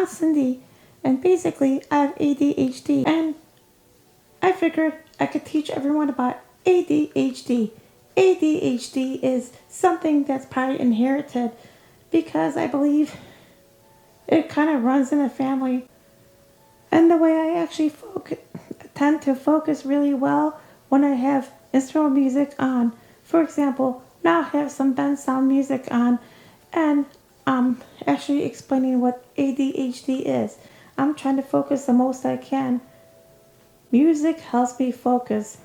I'm Cindy, and basically I have ADHD, and I figured I could teach everyone about ADHD. ADHD is something that's probably inherited because I believe it kind of runs in the family. And the way I actually tend to focus really well when I have instrumental music on. For example, now I have some band sound music on, and I'm actually explaining what ADHD is. I'm trying to focus the most I can. Music helps me focus.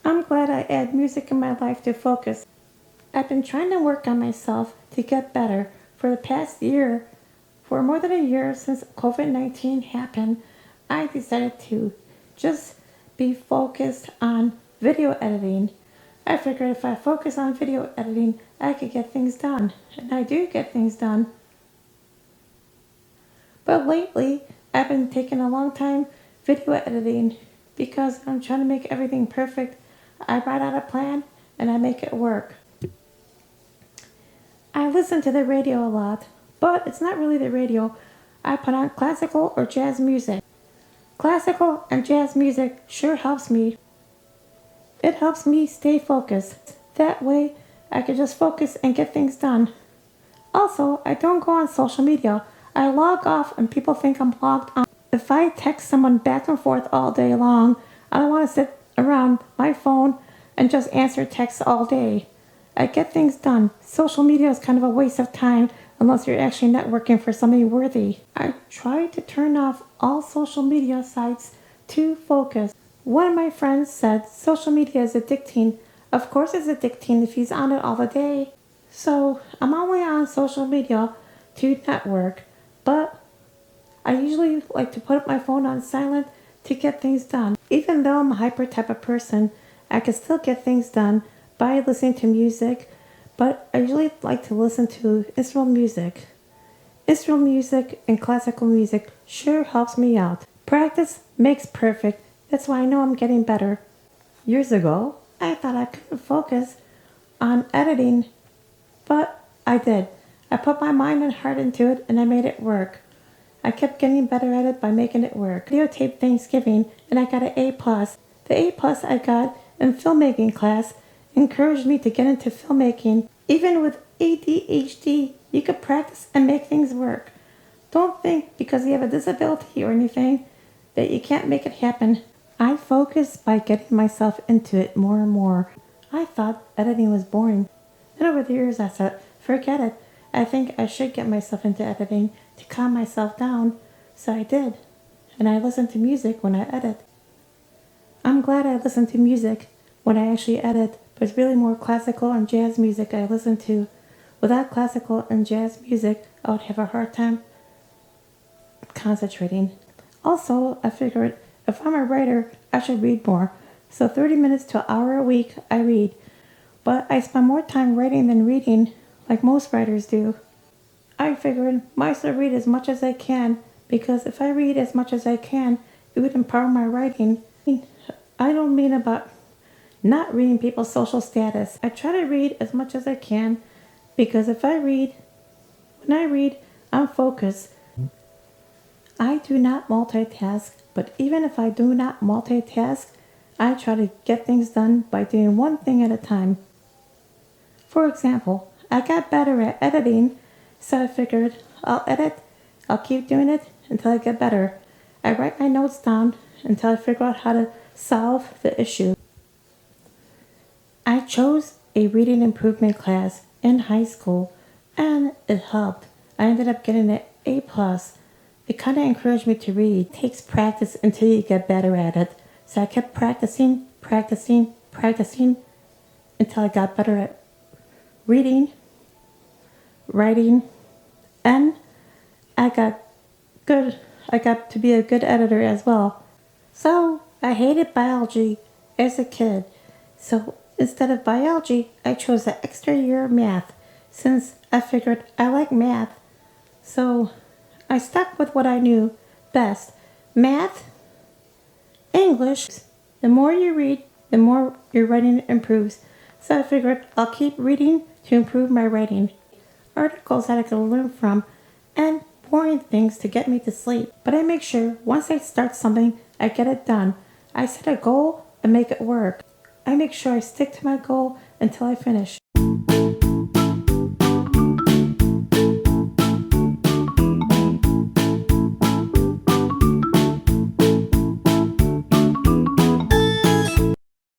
I'm glad I add music in my life to focus. I've been trying to work on myself to get better for the past year. For more than a year since COVID-19 happened, I decided to just be focused on video editing. I figured if I focus on video editing, I could get things done. And I do get things done. But lately, I've been taking a long time video editing because I'm trying to make everything perfect. I write out a plan and I make it work. I listen to the radio a lot, but it's not really the radio. I put on classical or jazz music. Classical and jazz music sure helps me. It helps me stay focused. That way, I can just focus and get things done. Also, I don't go on social media. I log off and people think I'm logged on. If I text someone back and forth all day long, I don't want to sit around my phone and just answer texts all day. I get things done. Social media is kind of a waste of time unless you're actually networking for somebody worthy. I try to turn off all social media sites to focus. One of my friends said social media is addicting. Of course it's addicting if he's on it all the day. So I'm only on social media to network, but I usually like to put my phone on silent to get things done. Even though I'm a hyper type of person, I can still get things done by listening to music, but I usually like to listen to instrumental music. Instrumental music and classical music sure helps me out. Practice makes perfect. That's why I know I'm getting better. Years ago, I thought I couldn't focus on editing, but I did. I put my mind and heart into it and I made it work. I kept getting better at it by making it work. Videotaped Thanksgiving and I got an A+. The A+ I got in filmmaking class encouraged me to get into filmmaking. Even with ADHD, you could practice and make things work. Don't think because you have a disability or anything that you can't make it happen. I focused by getting myself into it more and more. I thought editing was boring. And over the years I said, forget it. I think I should get myself into editing to calm myself down. So I did. And I listen to music when I edit. I'm glad I listen to music when I actually edit, but it's really more classical and jazz music I listen to. Without classical and jazz music, I would have a hard time concentrating. Also, I figured if I'm a writer, I should read more. So 30 minutes to an hour a week, I read. But I spend more time writing than reading, like most writers do. I figured might as well read as much as I can, because if I read as much as I can, it would empower my writing. I don't mean about not reading people's social status. I try to read as much as I can, because when I read, I'm focused. I do not multitask, but even if I do not multitask, I try to get things done by doing one thing at a time. For example, I got better at editing, so I figured I'll edit, I'll keep doing it until I get better. I write my notes down until I figure out how to solve the issue. I chose a reading improvement class in high school, and it helped. I ended up getting an A+. It kind of encouraged me to read. It takes practice until you get better at it. So I kept practicing until I got better at reading, writing, and I got to be a good editor as well. So I hated biology as a kid. So instead of biology, I chose the extra year of math since I figured I like math. So I stuck with what I knew best. Math, English. The more you read, the more your writing improves. So I figured I'll keep reading to improve my writing. Articles that I can learn from, and boring things to get me to sleep. But I make sure once I start something, I get it done. I set a goal and make it work. I make sure I stick to my goal until I finish.